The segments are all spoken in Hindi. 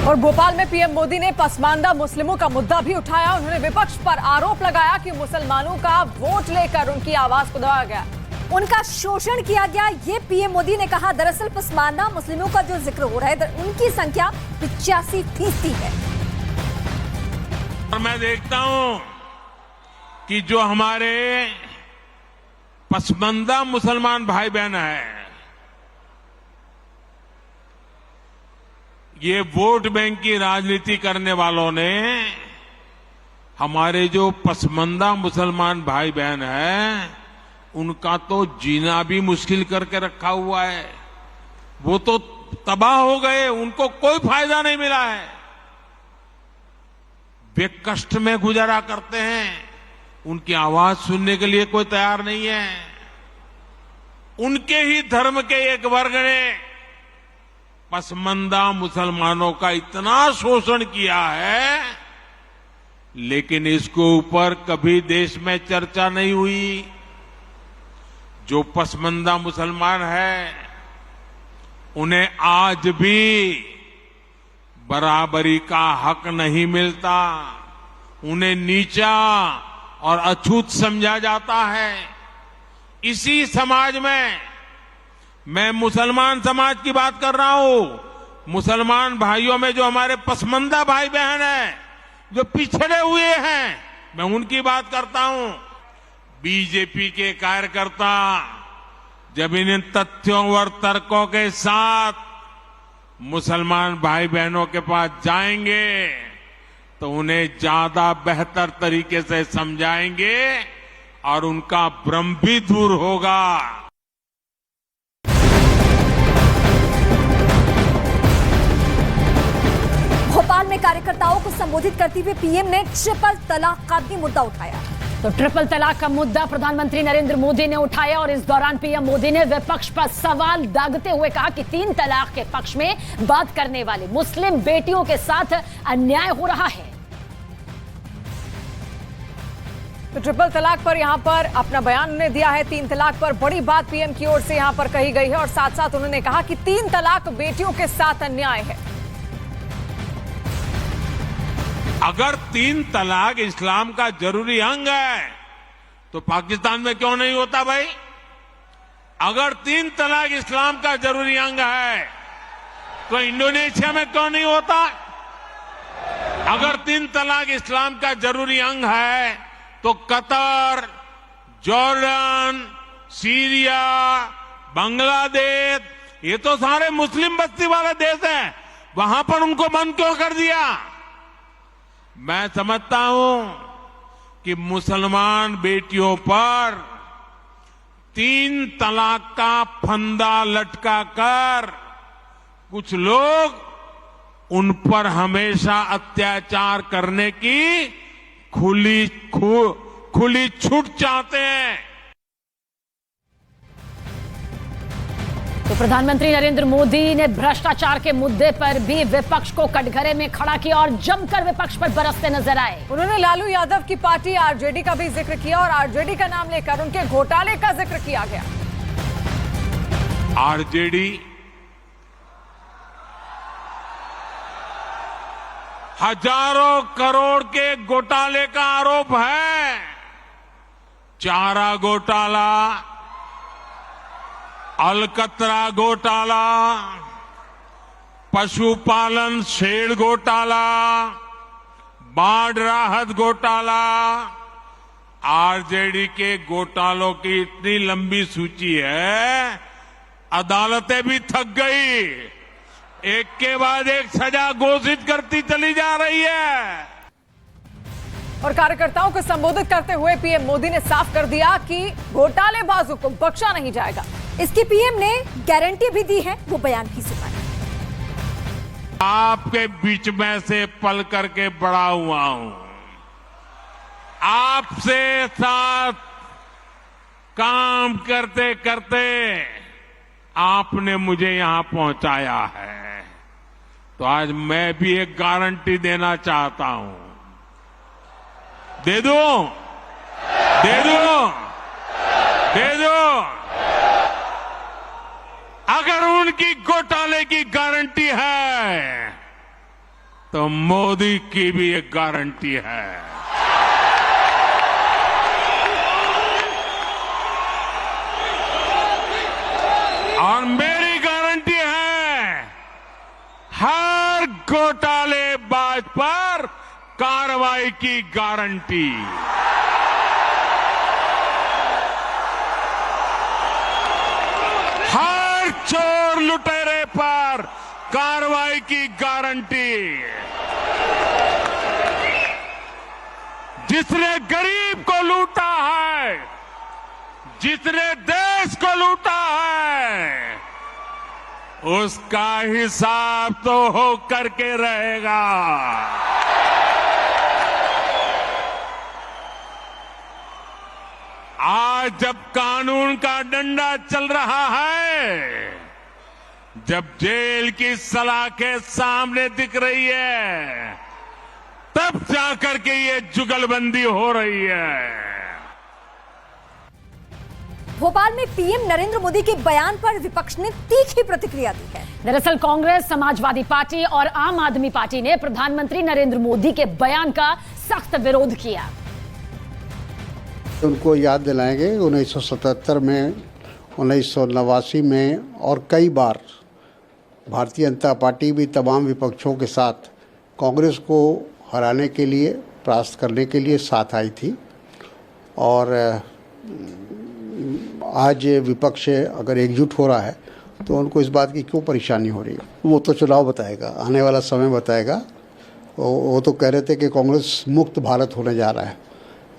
और भोपाल में पीएम मोदी ने पसमानदा मुस्लिमों का मुद्दा भी उठाया। उन्होंने विपक्ष पर आरोप लगाया कि मुसलमानों का वोट लेकर उनकी आवाज को दबाया गया, उनका शोषण किया गया। ये पीएम मोदी ने कहा। दरअसल पसमानदा मुस्लिमों का जो जिक्र हो रहा है, उनकी संख्या 85% है। और मैं देखता हूं कि जो हमारे पसमानदा मुसलमान भाई बहन हैं, ये वोट बैंक की राजनीति करने वालों ने हमारे जो पसमानदा मुसलमान भाई बहन हैं, उनका तो जीना भी मुश्किल करके रखा हुआ है। वो तो तबाह हो गए, उनको कोई फायदा नहीं मिला है। वे कष्ट में गुजारा करते हैं, उनकी आवाज सुनने के लिए कोई तैयार नहीं है। उनके ही धर्म के एक वर्ग ने पसमानदा मुसलमानों का इतना शोषण किया है, लेकिन इसके ऊपर कभी देश में चर्चा नहीं हुई। जो पसमानदा मुसलमान है, उन्हें आज भी बराबरी का हक नहीं मिलता। उन्हें नीचा और अछूत समझा जाता है। इसी समाज में मैं मुसलमान समाज की बात कर रहा हूं। मुसलमान भाइयों में जो हमारे पसमानदा भाई बहन हैं, जो पिछड़े हुए हैं, मैं उनकी बात करता हूं। बीजेपी के कार्यकर्ता जब इन तथ्यों और तर्कों के साथ मुसलमान भाई बहनों के पास जाएंगे तो उन्हें ज्यादा बेहतर तरीके से समझाएंगे और उनका भ्रम भी दूर होगा। भोपाल में कार्यकर्ताओं को संबोधित करते हुए पीएम ने ट्रिपल तलाक का भी मुद्दा उठाया। तो ट्रिपल तलाक का मुद्दा प्रधानमंत्री नरेंद्र मोदी ने उठाया और इस दौरान पीएम मोदी ने विपक्ष पर सवाल दागते हुए कहा कि 3 तलाक के पक्ष में बात करने वाले मुस्लिम बेटियों के साथ अन्याय हो रहा है। तो ट्रिपल तलाक पर यहां पर अपना बयान उन्होंने दिया है। 3 तलाक पर बड़ी बात पीएम की ओर से यहां पर कही गई है और साथ साथ उन्होंने कहा कि 3 तलाक बेटियों के साथ अन्याय है। अगर 3 तलाक इस्लाम का जरूरी अंग है तो पाकिस्तान में क्यों नहीं होता भाई? अगर 3 तलाक इस्लाम का जरूरी अंग है तो इंडोनेशिया में क्यों नहीं होता? अगर 3 तलाक इस्लाम का जरूरी अंग है तो कतर, जॉर्डन, सीरिया, बांग्लादेश, ये तो सारे मुस्लिम बस्ती वाले देश हैं, वहां पर उनको बंद क्यों कर दिया? मैं समझता हूं कि मुसलमान बेटियों पर 3 तलाक का फंदा लटका कर कुछ लोग उन पर हमेशा अत्याचार करने की खुली छूट चाहते हैं। तो प्रधानमंत्री नरेंद्र मोदी ने भ्रष्टाचार के मुद्दे पर भी विपक्ष को कटघरे में खड़ा किया और जमकर विपक्ष पर बरसते नजर आए। उन्होंने लालू यादव की पार्टी आरजेडी का भी जिक्र किया और आरजेडी का नाम लेकर उनके घोटाले का जिक्र किया गया। आरजेडी हजारों करोड़ के घोटाले का आरोप है। चारा घोटाला, अलकतरा घोटाला, पशुपालन शेड घोटाला, बाढ़ राहत घोटाला। आरजेडी के घोटालों की इतनी लंबी सूची है, अदालतें भी थक गई। एक के बाद एक सजा घोषित करती चली जा रही है। और कार्यकर्ताओं को संबोधित करते हुए पीएम मोदी ने साफ कर दिया कि घोटालेबाजों को बख्शा नहीं जाएगा। इसकी पीएम ने गारंटी भी दी है, वो बयान भी सुनाया। आपके बीच में से पल करके बड़ा हुआ हूं, आपसे साथ काम करते करते आपने मुझे यहां पहुंचाया है, तो आज मैं भी एक गारंटी देना चाहता हूं। दे दो, दे दो, दे दो। अगर उनकी घोटाले की गारंटी है तो मोदी की भी एक गारंटी है। और मेरी गारंटी है, हर घोटालेबाज पर कार्रवाई की गारंटी। हर चोर लुटेरे पर कार्रवाई की गारंटी। जिसने गरीब को लूटा है, जिसने देश को लूटा है, उसका हिसाब तो हो करके रहेगा। आज जब कानून का डंडा चल रहा है, जब जेल की सलाखें सामने दिख रही है, तब जाकर के ये जुगलबंदी हो रही है। भोपाल में पीएम नरेंद्र मोदी के बयान पर विपक्ष ने तीखी प्रतिक्रिया दी है। दरअसल कांग्रेस, समाजवादी पार्टी और आम आदमी पार्टी ने प्रधानमंत्री नरेंद्र मोदी के बयान का सख्त विरोध किया। उनको याद दिलाएंगे 1977 में, 1989 में और कई बार भारतीय जनता पार्टी भी तमाम विपक्षों के साथ कांग्रेस को हराने के लिए, परास्त करने के लिए साथ आई थी। और आज विपक्ष अगर एकजुट हो रहा है तो उनको इस बात की क्यों परेशानी हो रही है, वो तो चुनाव बताएगा, आने वाला समय बताएगा। वो तो कह रहे थे कि कांग्रेस मुक्त भारत होने जा रहा है,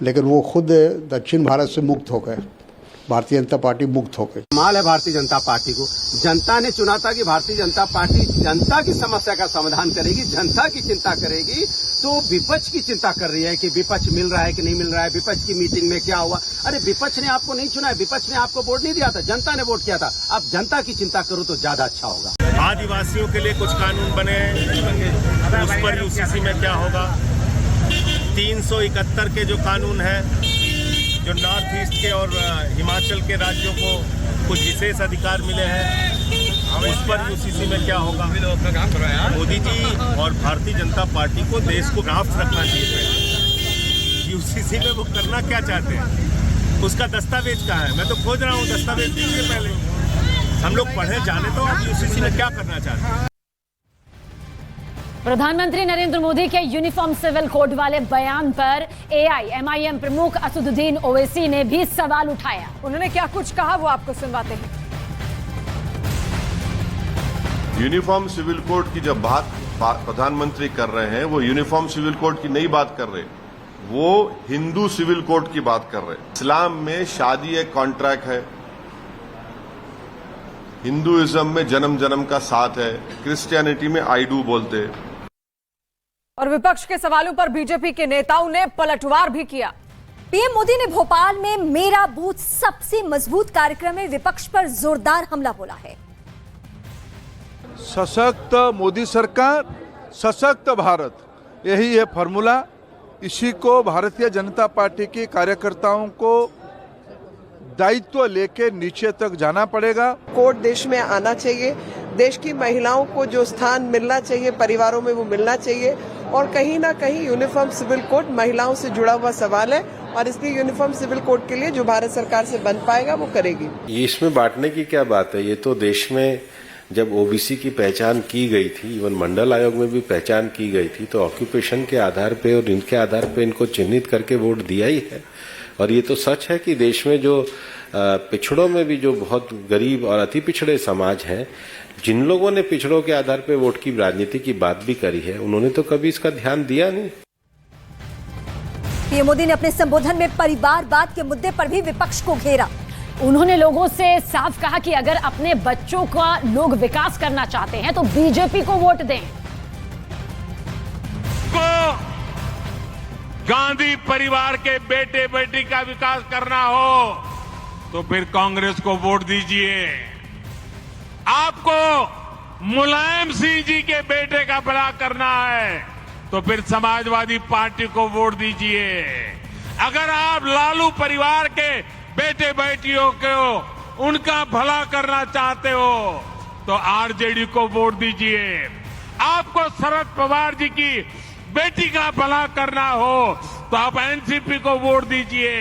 लेकिन वो खुद दक्षिण भारत से मुक्त हो गए, भारतीय जनता पार्टी मुक्त हो गई। कमाल है भारतीय जनता पार्टी को, जनता ने चुना था कि भारतीय जनता पार्टी जनता की समस्या का समाधान करेगी, जनता की चिंता करेगी। तो विपक्ष की चिंता कर रही है कि विपक्ष मिल रहा है कि नहीं मिल रहा है, विपक्ष की मीटिंग में क्या हुआ। अरे विपक्ष ने आपको नहीं चुना है, विपक्ष ने आपको वोट नहीं दिया था, जनता ने वोट किया था। अब जनता की चिंता करो तो ज्यादा अच्छा होगा। आदिवासियों के लिए कुछ कानून बने हैं, उस पर यूसीसी में क्या होगा। 371 के जो कानून है, जो नॉर्थ ईस्ट के और हिमाचल के राज्यों को कुछ विशेष अधिकार मिले हैं, उस पर यूसीसी में क्या होगा। मोदी जी और भारतीय जनता पार्टी को देश को ड्राफ्ट रखना चाहिए। यूसीसी में वो करना क्या चाहते हैं, उसका दस्तावेज कहाँ है? मैं तो खोज रहा हूँ, दस्तावेज दीजिए पहले, हम लोग पढ़े जाने तो आप यूसीसी में क्या करना चाहते हैं। प्रधानमंत्री नरेंद्र मोदी के यूनिफॉर्म सिविल कोड वाले बयान पर एआईएमआईएम प्रमुख असदुद्दीन ओवैसी ने भी सवाल उठाया। उन्होंने क्या कुछ कहा वो आपको सुनवाते हैं। यूनिफॉर्म सिविल कोड की जब बात प्रधानमंत्री कर रहे हैं, वो यूनिफॉर्म सिविल कोड की नहीं बात कर रहे, वो हिंदू सिविल कोड की बात कर रहे। इस्लाम में शादी एक कॉन्ट्रैक्ट है, हिंदुइज्म में जन्म जन्म का साथ है, क्रिश्चियनिटी में आई डू बोलते हैं। और विपक्ष के सवालों पर बीजेपी के नेताओं ने पलटवार भी किया। पीएम मोदी ने भोपाल में मेरा बूथ सबसे मजबूत कार्यक्रम में विपक्ष पर जोरदार हमला बोला है। सशक्त मोदी सरकार, सशक्त भारत, यही है फॉर्मूला। इसी को भारतीय जनता पार्टी के कार्यकर्ताओं को दायित्व लेके नीचे तक जाना पड़ेगा। कोड देश में आना चाहिए, देश की महिलाओं को जो स्थान मिलना चाहिए परिवारों में वो मिलना चाहिए। और कहीं ना कहीं यूनिफॉर्म सिविल कोड महिलाओं से जुड़ा हुआ सवाल है, और इसलिए यूनिफॉर्म सिविल कोड के लिए जो भारत सरकार से बन पाएगा वो करेगी। ये इसमें बांटने की क्या बात है? ये तो देश में जब ओबीसी की पहचान की गई थी, इवन मंडल आयोग में भी पहचान की गई थी, तो ऑक्यूपेशन के आधार पे और इनके आधार पे इनको चिन्हित करके वोट दिया ही है। और ये तो सच है कि देश में जो पिछड़ों में भी जो बहुत गरीब और अति पिछड़े समाज हैं, जिन लोगों ने पिछड़ों के आधार पे वोट की राजनीति की बात भी करी है, उन्होंने तो कभी इसका ध्यान दिया नहीं। पीएम मोदी ने अपने संबोधन में परिवारवाद के मुद्दे पर भी विपक्ष को घेरा। उन्होंने लोगों से साफ कहा कि अगर अपने बच्चों का लोग विकास करना चाहते हैं तो बीजेपी को वोट दें। गांधी परिवार के बेटे बेटी का विकास करना हो तो फिर कांग्रेस को वोट दीजिए। आपको मुलायम सिंह जी के बेटे का भला करना है तो फिर समाजवादी पार्टी को वोट दीजिए। अगर आप लालू परिवार के बेटे बेटियों को उनका भला करना चाहते हो तो आरजेडी को वोट दीजिए। आपको शरद पवार जी की बेटी का भला करना हो तो आप एनसीपी को वोट दीजिए।